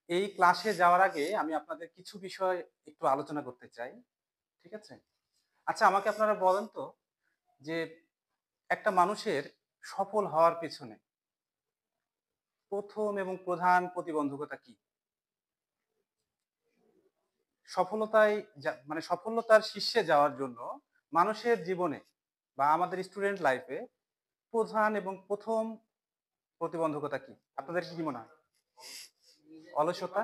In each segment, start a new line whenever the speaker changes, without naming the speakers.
এই ক্লাসে যাওয়ার আগে আমি আপনাদের কিছু বিষয় একটু আলোচনা করতে চাই। ঠিক আছে? আচ্ছা আমাকে আপনারা বলেন তো যে একটা মানুষের সফল হওয়ার পেছনে ১ম এবং প্রধান প্রতিবন্ধকতা কি? সফলতায় মানে সফলতার শীর্ষে যাওয়ার জন্য মানুষের জীবনে বা আমাদের স্টুডেন্ট লাইফে প্রধান এবং ১ম প্রতিবন্ধকতা কি? আপনাদের কি মনে হয়? অলসতা,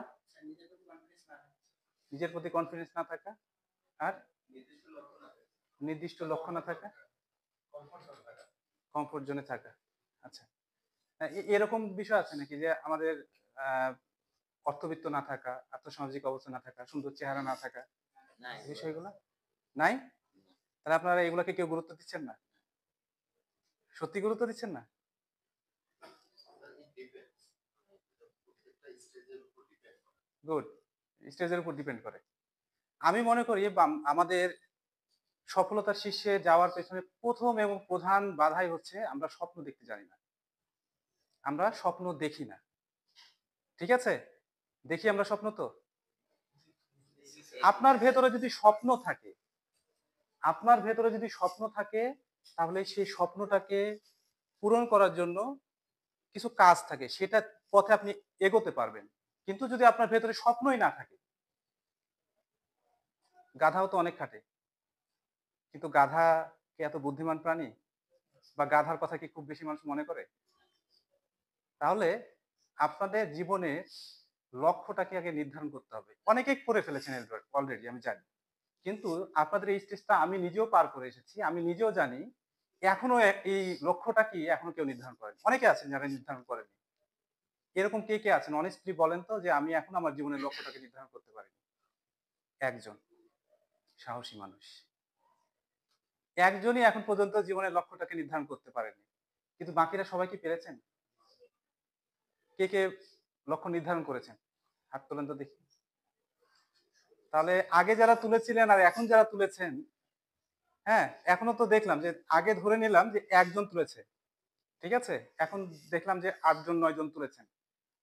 নিজের প্রতি কনফিডেন্স না থাকা, আর নির্দিষ্ট লক্ষ্য না থাকা, কমফোর্ট জোনে থাকা। আচ্ছা। এরকম বিষয় আছে নাকি যে আমাদের আ অর্থবিত্ত না থাকা, আর্থসামাজিক অবস্থা না থাকা, সুন্দর চেহারা না থাকা, এই বিষয়গুলা? নাই? তাহলে আপনারা এগুলাকে কেউ গুরুত্ব দিচ্ছেন না? সত্যি গুরুত্ব দিচ্ছেন না? গুড। স্টেজের উপর ডিপেন্ড করে। আমি মনে করি আমাদের সফলতার শীর্ষে যাওয়ার পেছনে ১ম এবং প্রধান বাধাই হচ্ছে আমরা স্বপ্ন দেখতে জানি না। আমরা স্বপ্ন দেখি না। ঠিক আছে? দেখি আমরা স্বপ্ন তো? আপনার ভেতরে যদি স্বপ্ন থাকে, আপনার ভেতরে যদি স্বপ্ন থাকে তাহলে সেই স্বপ্নটাকে পূরণ করার জন্য কিছু কাজ থাকে। সেটার পথে আপনি এগোতে পারবেন। কিন্তু যদি আপনার ভেতরে স্বপ্নই না থাকে, গাধাও তো অনেক খাটে। কিন্তু গাধা কি এত বুদ্ধিমান প্রাণী? বা গাধার কথা কি খুব বেশি মানুষ মনে করে? তাহলে আপনাদের জীবনের লক্ষ্যটাকে আগে নির্ধারণ করতে হবে। অনেকেই করে ফেলেছেন অলরেডি আমি জানি। কিন্তু আপনাদের এই স্টেজটা আমি নিজেও পার করে এসেছি। আমি নিজেও জানি এখনো এই লক্ষ্যটা কি এখনো কেউ নির্ধারণ করেনি। অনেকে আছেন যারা নির্ধারণ করেনি। এরকম কে আছেন? অনেস্টলি বলেন তো যে আমি এখনো আমার জীবনের লক্ষ্যটাকে নির্ধারণ করতে পারিনি। একজন সাহসী মানুষ। একজনই এখন পর্যন্ত জীবনের লক্ষ্যটাকে নির্ধারণ করতে পারেননি। কিন্তু বাকিরা সবাই কি পেরেছেন? কে লক্ষ্য নির্ধারণ করেছেন? হাত তোলেন তো দেখি। তাহলে আগে যারা তুলেছিলেন আর এখন যারা তুলেছেন, হ্যাঁ? এখনো তো দেখলাম যে আগে ধরে নিলাম যে একজন তুলেছে। ঠিক আছে? এখন দেখলাম যে ৮ জন ৯ জন তুলেছেন।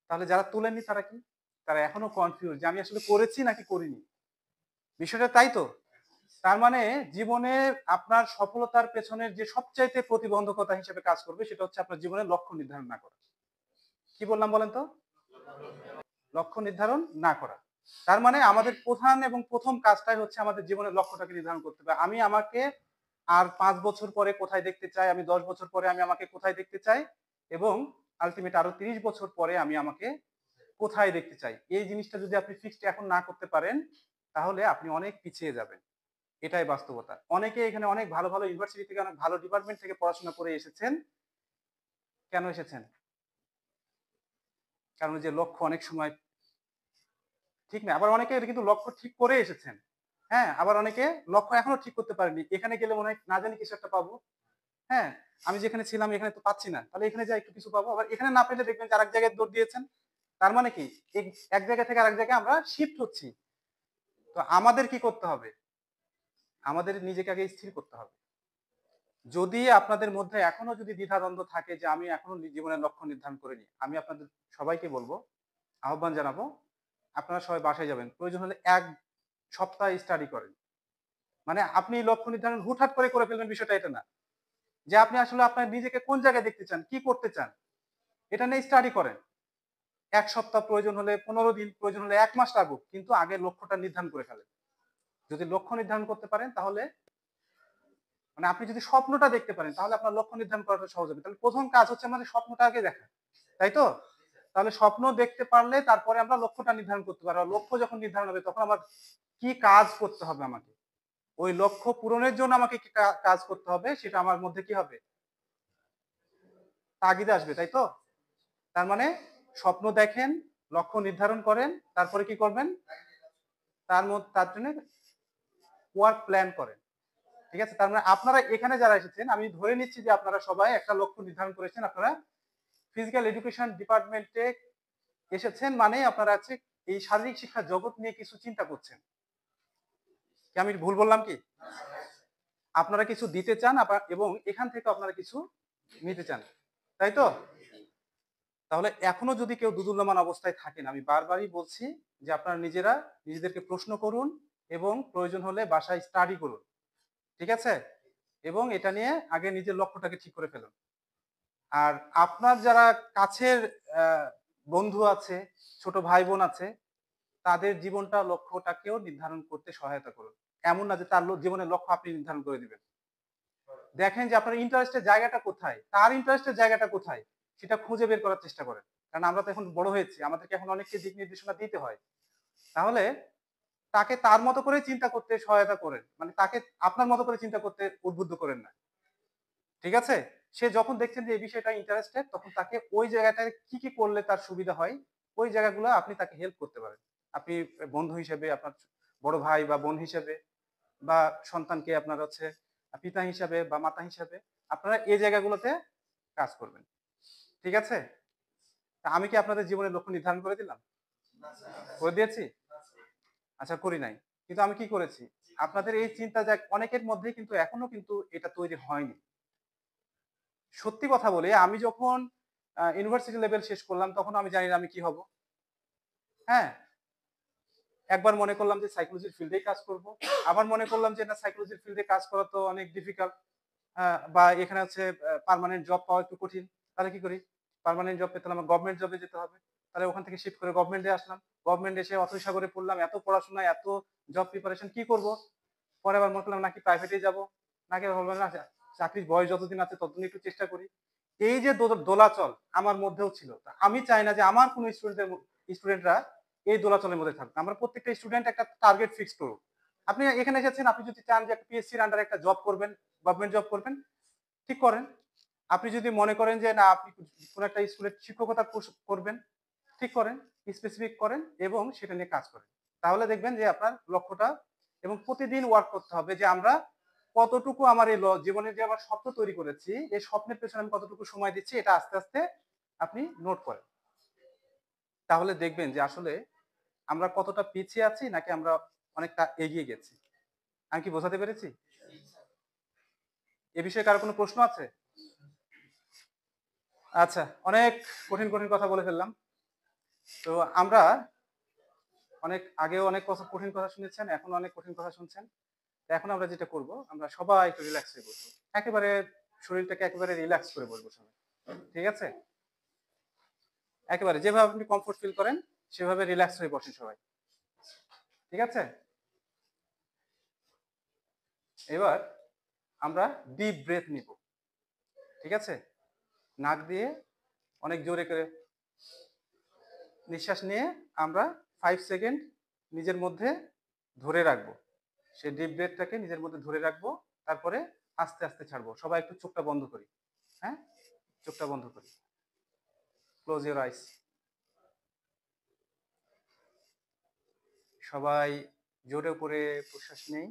তাহলে যারা তোলেননি তারা কি? তারা এখনো কনফিউজ যে আমি আসলে করেছি নাকি করিনি। বিষয়টা তাই তো? তার মানে জীবনে আপনার সফলতার পেছনের যে সবচাইতে প্রতিবন্ধকতা হিসেবে কাজ করবে সেটা হচ্ছে আপনার জীবনের লক্ষ্য নির্ধারণ না করা। কি বললাম বলেন তো? লক্ষ্য নির্ধারণ না করা। তার মানে আমাদের প্রধান এবং ১ম কাজটাই হচ্ছে আমাদের জীবনের লক্ষ্যটাকে নির্ধারণ করতে হবে। আমি আমাকে আর ৫ বছর পরে কোথায় দেখতে চাই, আমি ১০ বছর পরে আমি আমাকে কোথায় দেখতে চাই এবং আল্টিমেট আরো ৩০ বছর পরে আমি আমাকে কোথায় দেখতে চাই। এই জিনিসটা যদি আপনি ফিক্সড এখন না করতে পারেন, তাহলে আপনি অনেক পিছিয়ে যাবেন। এটাই বাস্তবতা। অনেকে এখানে অনেক ভালো, ভালো ইউনিভার্সিটি থেকে অনেক ভালো ডিপার্টমেন্ট থেকে পড়াশোনা করে এসেছেন। কেন এসেছেন? কারণ ওই যে লক্ষ্য অনেক সময় ঠিক না। আবার অনেকে কিন্তু লক্ষ্য ঠিক করে এসেছেন। হ্যাঁ? আবার অনেকে লক্ষ্য এখনো ঠিক করতে পারেনি। এখানে গেলে মনে হয় না জানি কিছু একটা পাবো। হ্যাঁ? আমি যেখানে ছিলাম এখানে তো পাচ্ছি না। তাহলে এখানে যাই একটু কিছু পাবো। আবার এখানে না পেলে দেখবেন যে আরেক জায়গায় দৌড় দিয়েছেন। তার মানে কি? এক জায়গা থেকে আরেক জায়গায় আমরা শিফট হচ্ছি। তো আমাদের কি করতে হবে? আমাদের নিজেকে আগে স্থির করতে হবে। যদি আপনাদের মধ্যে এখনো যদি দ্বিধাদ্বন্দ্ব থাকে যে আমি এখনো জীবনের লক্ষ্য নির্ধারণ করিনি, আমি আপনাদের সবাইকে বলব, আহ্বান জানাবো, আপনারা সবাই বাসায় যাবেন। প্রয়োজন হলে ১ সপ্তাহ স্টাডি করেন। মানে আপনি লক্ষ্য নির্ধারণ হুটহাট করে ফেলবেন বিষয়টা এটা না। যে আপনি আসলে আপনার নিজেকে কোন জায়গায় দেখতে চান, কি করতে চান, এটা নিয়ে স্টাডি করেন। ১ সপ্তাহ প্রয়োজন হলে ১৫ দিন, প্রয়োজন হলে ১ মাস লাগুক। কিন্তু আগে লক্ষ্যটা নির্ধারণ করে ফেলেন। যদি লক্ষ্য নির্ধারণ করতে পারেন তাহলে মানে আপনি যদি স্বপ্নটা দেখতে পারেন তাহলে আপনার লক্ষ্য নির্ধারণ করাটা সহজ হবে। তাহলে ১ম কাজ হচ্ছে আমাদের স্বপ্নটা আগে দেখা। তাই তো? তাহলে স্বপ্ন দেখতে পারলে তারপরে আমরা লক্ষ্যটা নির্ধারণ করতে পারবো। আর লক্ষ্য যখন নির্ধারণ হবে তখন আমার কি কাজ করতে হবে আমাকে? ওই লক্ষ্য পূরণের জন্য আমাকে কি কাজ করতে হবে সেটা আমার মধ্যে কি হবে? তাগিদে আসবে, তাই তো? তার মানে স্বপ্ন দেখেন, লক্ষ্য নির্ধারণ করেন, তারপরে কি করবেন? তার জন্য ওয়ার্ক প্ল্যান করেন। ঠিক আছে? তার মানে আপনারা এখানে যারা এসেছেন আমি ধরে নিচ্ছি যে আপনারা সবাই একটা লক্ষ্য নির্ধারণ করেছেন। আপনারা ফিজিক্যাল এডুকেশন ডিপার্টমেন্টে এসেছেন মানেই আপনারা হচ্ছে এই শারীরিক শিক্ষা জগৎ নিয়ে কিছু চিন্তা করছেন। কি আমি ভুল বললাম কি? আপনারা কিছু দিতে চান এবং এখান থেকে আপনারা কিছু নিতে চান। তাই তো? তাহলে এখনো যদি কেউ দুদুল্যমান অবস্থায় থাকেন, আমি বারবারই বলছি যে আপনারা নিজেরা নিজেদেরকে প্রশ্ন করুন এবং প্রয়োজন হলে বাসায় স্টাডি করুন, ঠিক আছে? এবং এটা নিয়ে আগে নিজের লক্ষ্যটাকে ঠিক করে ফেলুন। আর আপনার যারা কাছের বন্ধু আছে, ছোট ভাই বোন আছে, তাদের জীবনটা লক্ষ্যটাকেও নির্ধারণ করতে সহায়তা করুন। এমন না যে তার জীবনের লক্ষ্য আপনি নির্ধারণ করে দিবেন। দেখেন যে আপনার ইন্টারেস্টের জায়গাটা কোথায়, তার ইন্টারেস্টের জায়গাটা কোথায়, সেটা খুঁজে বের করার চেষ্টা করেন। কারণ আমরা তো এখন বড় হয়েছি, আমাদেরকে এখন অনেককে দিক নির্দেশনা দিতে হয়। তাহলে তাকে তার মতো করে চিন্তা করতে সহায়তা করেন, মানে তাকে আপনার মতো করে চিন্তা করতে উদ্বুদ্ধ করেন না, ঠিক আছে? সে যখন দেখছেন যে এই বিষয়টা ইন্টারেস্টেড, তখন তাকে ওই জায়গাটায় কি কি করলে তার সুবিধা হয়, ওই জায়গাগুলো আপনি তাকে হেল্প করতে পারেন। আপনি বন্ধু হিসেবে, আপনার বড় ভাই বা বোন হিসেবে, বা সন্তানকে আপনার হচ্ছে পিতা হিসাবে বা মাতা হিসাবে আপনারা এই জায়গাগুলোতে কাজ করবেন, ঠিক আছে? তা আমি কি আপনাদের জীবনের লক্ষ্য নির্ধারণ করে দিলাম? করে দিয়েছি? আচ্ছা, করি নাই। কিন্তু আমি কি করেছি, আপনাদের এই চিন্তা যে অনেকের মধ্যে কিন্তু এখনো কিন্তু এটা তৈরি হয়নি। সত্যি কথা বলি, আমি যখন ইউনিভার্সিটি লেভেল শেষ করলাম তখন আমি জানি না আমি কি হব। হ্যাঁ, একবার মনে করলাম যে সাইকোলজির ফিল্ডেই কাজ করব, আবার মনে করলাম যে না, সাইকোলজির ফিল্ডে কাজ করা তো অনেক ডিফিকাল্ট, বা এখানে হচ্ছে পার্মানেন্ট জব পাওয়া একটু কঠিন। তাহলে কি করি, পার্মানেন্ট জব পেতে হলে আমার গভর্নমেন্ট জবে যেতে হবে। তাহলে ওখান থেকে শিফট করে গভর্নমেন্টে আসলাম। গভর্নমেন্ট এসে অথৈ সাগরে পড়লাম, এত পড়াশোনা, এত জব প্রিপারেশন, কি করব? পরে আবার মনে করলাম নাকি প্রাইভেটে যাব, নাকি ভাবলাম না, চাকরির বয়স যতদিন আছে ততদিন একটু চেষ্টা করি। এই যে দোলাচল আমার মধ্যেও ছিল। আমি চাই না যে আমার কোনো স্টুডেন্টরা এই দোলাচলের মধ্যে থাকুক। আমরা প্রত্যেকটা স্টুডেন্ট একটা টার্গেট ফিক্স করুক। আপনি এখানে এসেছেন, আপনি যদি চান যে পিএসসির আন্ডারে একটা জব করবেন, গভর্নমেন্ট জব করবেন, ঠিক করেন। আপনি যদি মনে করেন যে না, আপনি কোনো একটা স্কুলের শিক্ষকতা করবেন, ঠিক করেন, স্পেসিফিক করেন এবং সেটা নিয়ে কাজ করেন। তাহলে দেখবেন যে আপনার লক্ষ্যটা, এবং প্রতিদিন ওয়ার্ক করতে হবে যে আমরা কতটুকু আমার এই জীবনে যে আমার স্বপ্ন তৈরি করেছি, এই স্বপ্নের পেছনে আমি কতটুকু সময় দিচ্ছি, এটা আস্তে আস্তে আপনি নোট করেন। তাহলে দেখবেন যে আসলে আমরা কতটা পিছিয়ে আছি নাকি আমরা অনেকটা এগিয়ে গেছি। আমি কি বোঝাতে পেরেছি? এ বিষয়ে কারো কোনো প্রশ্ন আছে? আচ্ছা, অনেক কঠিন কঠিন কথা বলে ফেললাম। তো আমরা অনেক আগেও অনেক কথা, কঠিন কথা শুনেছেন, এখন অনেক কঠিন কথা শুনছেন। এখন আমরা যেটা করব, আমরা সবাই একটু রিল্যাক্স হয়ে বসবো, একেবারে শরীরটাকে একেবারে রিল্যাক্স করে বসবো সবাই, ঠিক আছে? একেবারে যেভাবে আপনি কমফোর্ট ফিল করেন সেভাবে রিল্যাক্স হয়ে বসেন সবাই, ঠিক আছে? এবার আমরা ডিপ ব্রেথ নিব, ঠিক আছে? নাক দিয়ে অনেক জোরে করে নিঃশ্বাস নিয়ে আমরা 5 সেকেন্ড নিজের মধ্যে ধরে রাখবো। সেই ডিপ ব্রেথটাকে নিজের মধ্যে ধরে রাখবো, তারপরে আস্তে আস্তে ছাড়বো। সবাই একটু চোখটা বন্ধ করি। হ্যাঁ, চোখটা বন্ধ করি। Close your eyes. সবাই জোরে করে প্রশ্বাস নেই,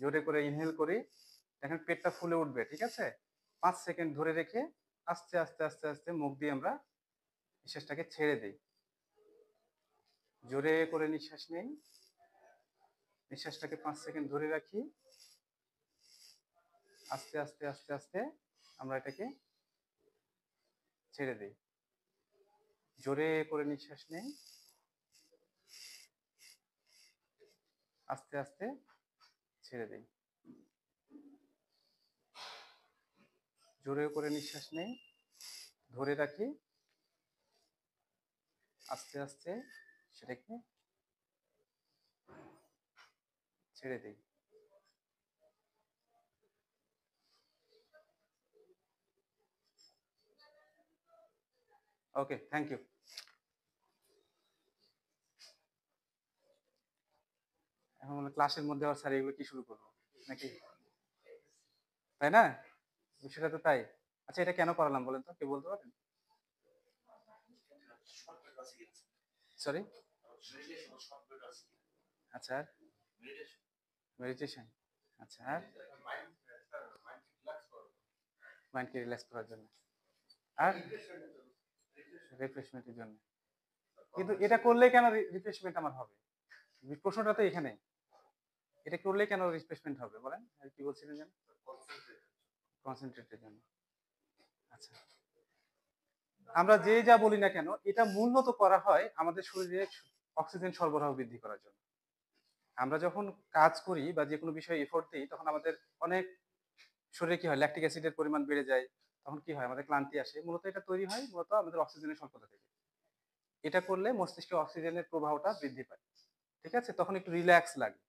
জোরে করে ইনহেল করি। দেখেন পেটটা ফুলে উঠবে, ঠিক আছে? 5 সেকেন্ড ধরে রেখে আস্তে আস্তে আস্তে আস্তে মুখ দিয়ে আমরা নিঃশ্বাসটাকে ছেড়ে দিই। জোরে করে নিঃশ্বাস নেই, নিঃশ্বাসটাকে 5 সেকেন্ড ধরে রাখি, আস্তে আস্তে আস্তে আস্তে আমরা এটাকে ছেড়ে দিই। জোরে করে নিঃশ্বাস নেই, আস্তে আস্তে ছেড়ে দিই। জোরে করে নিঃশ্বাস নেই, ধরে রাখি, আস্তে আস্তে সেটাকে ছেড়ে দিই। ওকে, থ্যাংক ইউ। এখন ক্লাসের মধ্যে আবার স্যার এগুলো কি শুরু করবো নাকি, তাই না? বিষয়টা তো তাই। আচ্ছা, এটা কেন করালাম বলেন তো, কেউ বলতে পারেন? সরি। আচ্ছা, মেডিটেশন। আচ্ছা, আর মাইন্ডকে রিল্যাক্স করার জন্য, আর রিফ্রেশমেন্টের জন্য। কিন্তু এটা করলে কেন রিফ্রেশমেন্ট আমার হবে? প্রশ্নটা তো এখানে, এটা করলে কেন রিফ্রেশমেন্ট হবে বলেন, আর কি বলছিলেন যেন? কনসেন্ট্রেটের জন্য। আচ্ছা, আমরা যে যা বলি না কেন, এটা মূলত করা হয় আমাদের শরীরে অক্সিজেন সরবরাহ বৃদ্ধি করার জন্য। আমরা যখন কাজ করি বা যেকোনো বিষয়ে এফোর্ট দেই, তখন আমাদের অনেক শরীরে কি হয়, ল্যাকটিক অ্যাসিডের পরিমাণ বেড়ে যায়। তখন কি হয়, আমাদের ক্লান্তি আসে। মূলত এটা তৈরি হয় মূলত আমাদের অক্সিজেনের স্বল্পতা থেকে। এটা করলে মস্তিষ্কে অক্সিজেনের প্রবাহটা বৃদ্ধি পায়। ঠিক আছে? তখন একটু রিল্যাক্স লাগে।